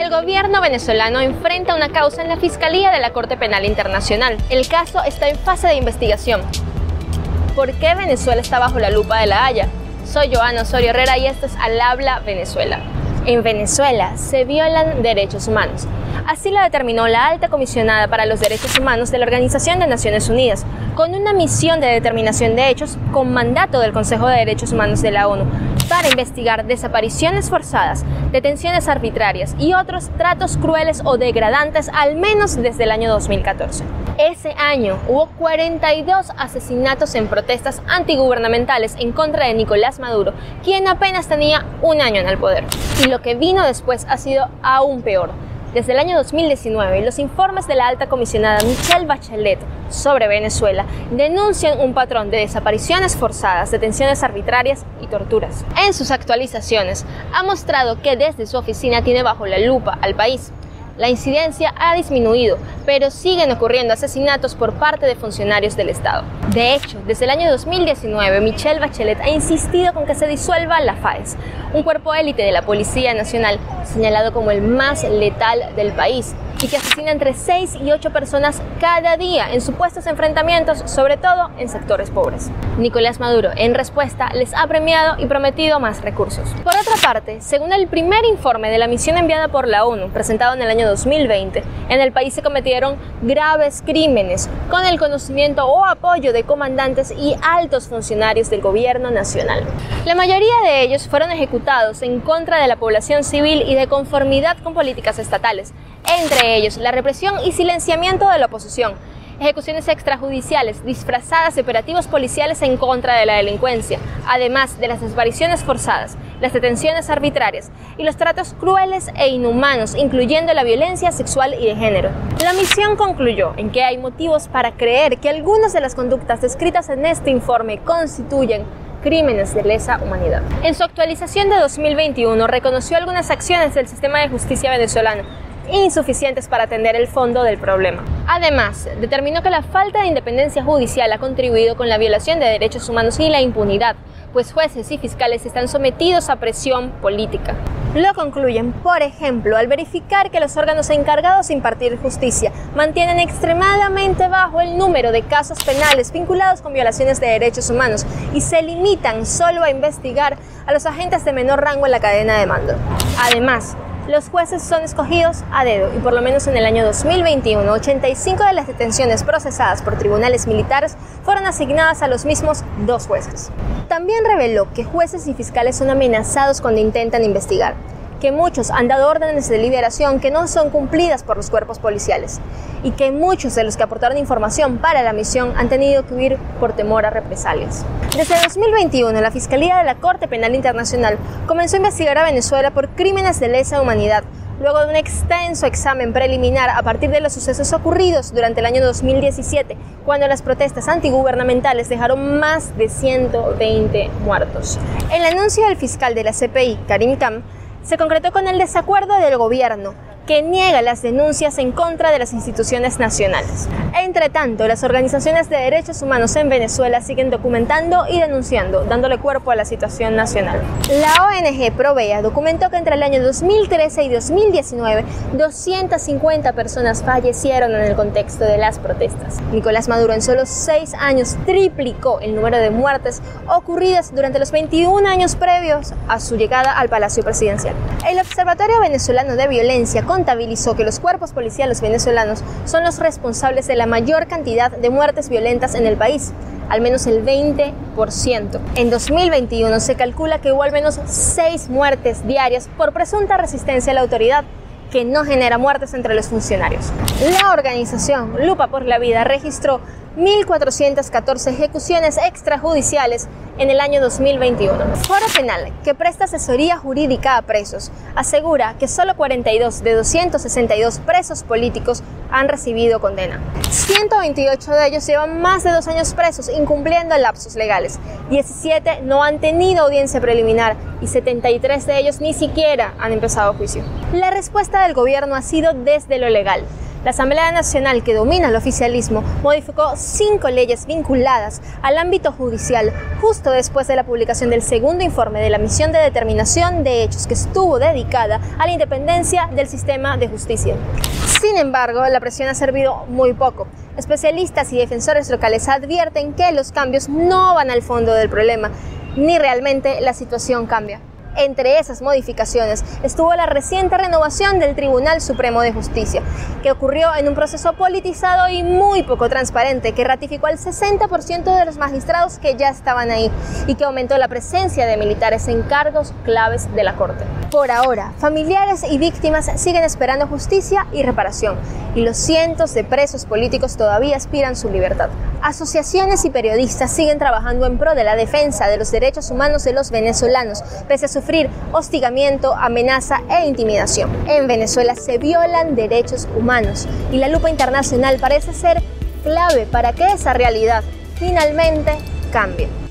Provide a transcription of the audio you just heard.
El gobierno venezolano enfrenta una causa en la Fiscalía de la Corte Penal Internacional. El caso está en fase de investigación. ¿Por qué Venezuela está bajo la lupa de La Haya? Soy Joana Osorio Herrera y esto es Al Habla Venezuela. En Venezuela se violan derechos humanos. Así lo determinó la Alta Comisionada para los Derechos Humanos de la Organización de Naciones Unidas, con una misión de determinación de hechos con mandato del Consejo de Derechos Humanos de la ONU, para investigar desapariciones forzadas, detenciones arbitrarias y otros tratos crueles o degradantes, al menos desde el año 2014. Ese año hubo 42 asesinatos en protestas antigubernamentales en contra de Nicolás Maduro, quien apenas tenía un año en el poder. Y lo que vino después ha sido aún peor. Desde el año 2019, los informes de la alta comisionada Michelle Bachelet sobre Venezuela denuncian un patrón de desapariciones forzadas, detenciones arbitrarias y torturas. En sus actualizaciones, ha mostrado que desde su oficina tiene bajo la lupa al país. La incidencia ha disminuido, pero siguen ocurriendo asesinatos por parte de funcionarios del Estado. De hecho, desde el año 2019, Michelle Bachelet ha insistido con que se disuelva la FAES, un cuerpo élite de la Policía Nacional señalado como el más letal del país, y que asesina entre 6 y 8 personas cada día en supuestos enfrentamientos, sobre todo en sectores pobres. Nicolás Maduro, en respuesta, les ha premiado y prometido más recursos. Por otra parte, según el primer informe de la misión enviada por la ONU, presentado en el año 2020, en el país se cometieron graves crímenes con el conocimiento o apoyo de comandantes y altos funcionarios del gobierno nacional. La mayoría de ellos fueron ejecutados en contra de la población civil y de conformidad con políticas estatales, entre ellos la represión y silenciamiento de la oposición, ejecuciones extrajudiciales disfrazadas de operativos policiales en contra de la delincuencia, además de las desapariciones forzadas, las detenciones arbitrarias y los tratos crueles e inhumanos, incluyendo la violencia sexual y de género. La misión concluyó en que hay motivos para creer que algunas de las conductas descritas en este informe constituyen crímenes de lesa humanidad. En su actualización de 2021 reconoció algunas acciones del sistema de justicia venezolano insuficientes para atender el fondo del problema. Además, determinó que la falta de independencia judicial ha contribuido con la violación de derechos humanos y la impunidad, pues jueces y fiscales están sometidos a presión política. Lo concluyen, por ejemplo, al verificar que los órganos encargados de impartir justicia mantienen extremadamente bajo el número de casos penales vinculados con violaciones de derechos humanos y se limitan solo a investigar a los agentes de menor rango en la cadena de mando. Además, los jueces son escogidos a dedo y por lo menos en el año 2021, 85 de las detenciones procesadas por tribunales militares fueron asignadas a los mismos 2 jueces. También reveló que jueces y fiscales son amenazados cuando intentan investigar, que muchos han dado órdenes de liberación que no son cumplidas por los cuerpos policiales y que muchos de los que aportaron información para la misión han tenido que huir por temor a represalias. Desde 2021, la Fiscalía de la Corte Penal Internacional comenzó a investigar a Venezuela por crímenes de lesa humanidad, luego de un extenso examen preliminar a partir de los sucesos ocurridos durante el año 2017, cuando las protestas antigubernamentales dejaron más de 120 muertos. El anuncio del fiscal de la CPI, Karim Khan, se concretó con el desacuerdo del gobierno, que niega las denuncias en contra de las instituciones nacionales. Entre tanto, las organizaciones de derechos humanos en Venezuela siguen documentando y denunciando, dándole cuerpo a la situación nacional. La ONG Provea documentó que entre el año 2013 y 2019, 250 personas fallecieron en el contexto de las protestas. Nicolás Maduro en solo 6 años triplicó el número de muertes ocurridas durante los 21 años previos a su llegada al Palacio Presidencial. El Observatorio Venezolano de Violencia contabilizó que los cuerpos policiales venezolanos son los responsables de la mayor cantidad de muertes violentas en el país, al menos el 20%. En 2021 se calcula que hubo al menos 6 muertes diarias por presunta resistencia a la autoridad, que no genera muertes entre los funcionarios. La organización Lupa por la Vida registró 1.414 ejecuciones extrajudiciales en el año 2021. Foro Penal, que presta asesoría jurídica a presos, asegura que solo 42 de 262 presos políticos han recibido condena. 128 de ellos llevan más de 2 años presos, incumpliendo lapsos legales. 17 no han tenido audiencia preliminar y 73 de ellos ni siquiera han empezado juicio. La respuesta del gobierno ha sido desde lo legal. La Asamblea Nacional, que domina el oficialismo, modificó 5 leyes vinculadas al ámbito judicial justo después de la publicación del segundo informe de la Misión de Determinación de Hechos, que estuvo dedicada a la independencia del sistema de justicia. Sin embargo, la presión ha servido muy poco. Especialistas y defensores locales advierten que los cambios no van al fondo del problema, ni realmente la situación cambia. Entre esas modificaciones estuvo la reciente renovación del Tribunal Supremo de Justicia, que ocurrió en un proceso politizado y muy poco transparente, que ratificó al 60% de los magistrados que ya estaban ahí y que aumentó la presencia de militares en cargos claves de la Corte. Por ahora, familiares y víctimas siguen esperando justicia y reparación, y los cientos de presos políticos todavía aspiran su libertad. Asociaciones y periodistas siguen trabajando en pro de la defensa de los derechos humanos de los venezolanos, pese a sufrir hostigamiento, amenaza e intimidación. En Venezuela se violan derechos humanos y la lupa internacional parece ser clave para que esa realidad finalmente cambie.